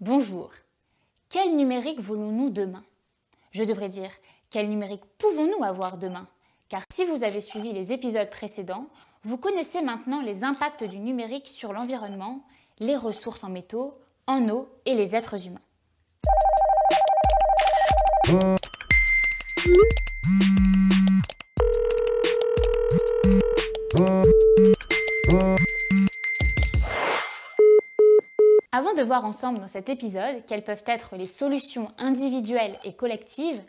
Bonjour. Quel numérique voulons-nous demain? Je devrais dire, quel numérique pouvons-nous avoir demain? Car si vous avez suivi les épisodes précédents, vous connaissez maintenant les impacts du numérique sur l'environnement, les ressources en métaux, en eau et les êtres humains. Avant de voir ensemble dans cet épisode quelles peuvent être les solutions individuelles et collectives,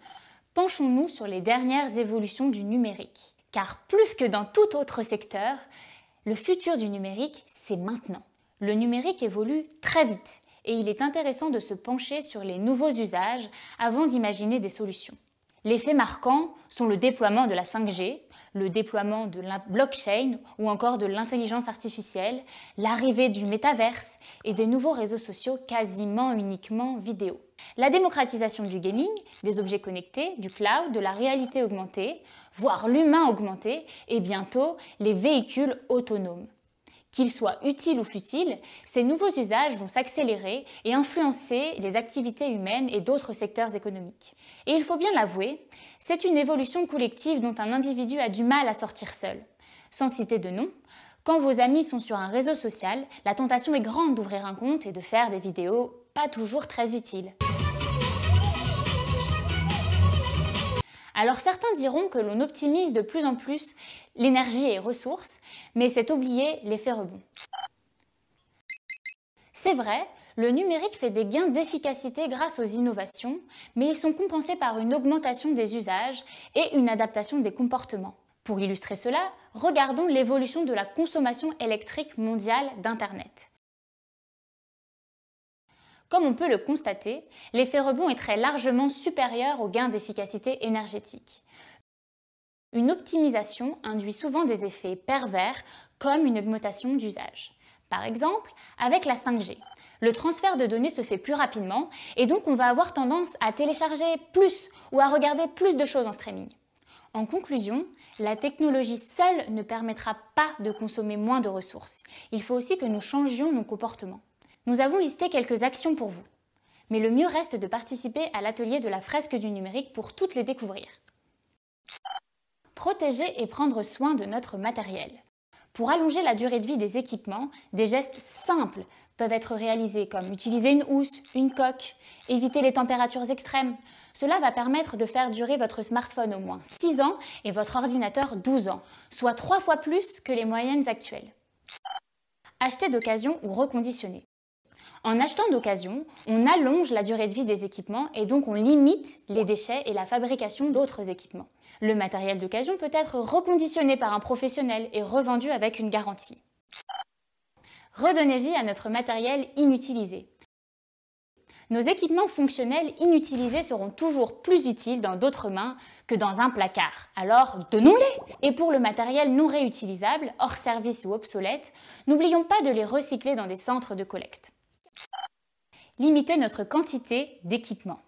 penchons-nous sur les dernières évolutions du numérique. Car plus que dans tout autre secteur, le futur du numérique, c'est maintenant. Le numérique évolue très vite et il est intéressant de se pencher sur les nouveaux usages avant d'imaginer des solutions. Les faits marquants sont le déploiement de la 5G, le déploiement de la blockchain ou encore de l'intelligence artificielle, l'arrivée du métaverse et des nouveaux réseaux sociaux quasiment uniquement vidéo. La démocratisation du gaming, des objets connectés, du cloud, de la réalité augmentée, voire l'humain augmenté et bientôt les véhicules autonomes. Qu'ils soient utiles ou futiles, ces nouveaux usages vont s'accélérer et influencer les activités humaines et d'autres secteurs économiques. Et il faut bien l'avouer, c'est une évolution collective dont un individu a du mal à sortir seul. Sans citer de nom, quand vos amis sont sur un réseau social, la tentation est grande d'ouvrir un compte et de faire des vidéos pas toujours très utiles. Alors certains diront que l'on optimise de plus en plus l'énergie et les ressources, mais c'est oublier l'effet rebond. C'est vrai, le numérique fait des gains d'efficacité grâce aux innovations, mais ils sont compensés par une augmentation des usages et une adaptation des comportements. Pour illustrer cela, regardons l'évolution de la consommation électrique mondiale d'Internet. Comme on peut le constater, l'effet rebond est très largement supérieur au gain d'efficacité énergétique. Une optimisation induit souvent des effets pervers comme une augmentation d'usage. Par exemple, avec la 5G, le transfert de données se fait plus rapidement et donc on va avoir tendance à télécharger plus ou à regarder plus de choses en streaming. En conclusion, la technologie seule ne permettra pas de consommer moins de ressources. Il faut aussi que nous changions nos comportements. Nous avons listé quelques actions pour vous, mais le mieux reste de participer à l'atelier de la fresque du numérique pour toutes les découvrir. Protéger et prendre soin de notre matériel. Pour allonger la durée de vie des équipements, des gestes simples peuvent être réalisés comme utiliser une housse, une coque, éviter les températures extrêmes. Cela va permettre de faire durer votre smartphone au moins 6 ans et votre ordinateur 12 ans, soit 3 fois plus que les moyennes actuelles. Acheter d'occasion ou reconditionner. En achetant d'occasion, on allonge la durée de vie des équipements et donc on limite les déchets et la fabrication d'autres équipements. Le matériel d'occasion peut être reconditionné par un professionnel et revendu avec une garantie. Redonner vie à notre matériel inutilisé. Nos équipements fonctionnels inutilisés seront toujours plus utiles dans d'autres mains que dans un placard. Alors, donnons-les! Et pour le matériel non réutilisable, hors service ou obsolète, n'oublions pas de les recycler dans des centres de collecte. Limiter notre quantité d'équipement.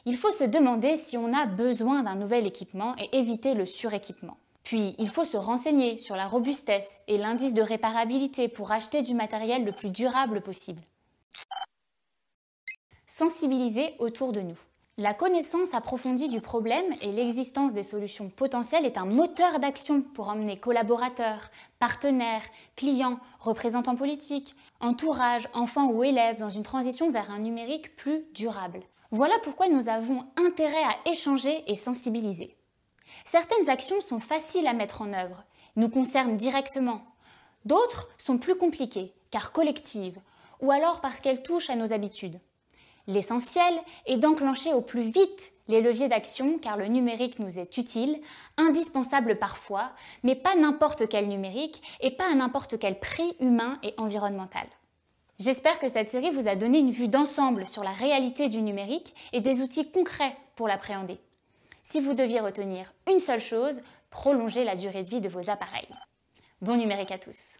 Il faut se demander si on a besoin d'un nouvel équipement et éviter le suréquipement. Puis, il faut se renseigner sur la robustesse et l'indice de réparabilité pour acheter du matériel le plus durable possible. Sensibiliser autour de nous. La connaissance approfondie du problème et l'existence des solutions potentielles est un moteur d'action pour emmener collaborateurs, partenaires, clients, représentants politiques, entourage, enfants ou élèves dans une transition vers un numérique plus durable. Voilà pourquoi nous avons intérêt à échanger et sensibiliser. Certaines actions sont faciles à mettre en œuvre, nous concernent directement. D'autres sont plus compliquées, car collectives, ou alors parce qu'elles touchent à nos habitudes. L'essentiel est d'enclencher au plus vite les leviers d'action car le numérique nous est utile, indispensable parfois, mais pas n'importe quel numérique et pas à n'importe quel prix humain et environnemental. J'espère que cette série vous a donné une vue d'ensemble sur la réalité du numérique et des outils concrets pour l'appréhender. Si vous deviez retenir une seule chose, prolongez la durée de vie de vos appareils. Bon numérique à tous!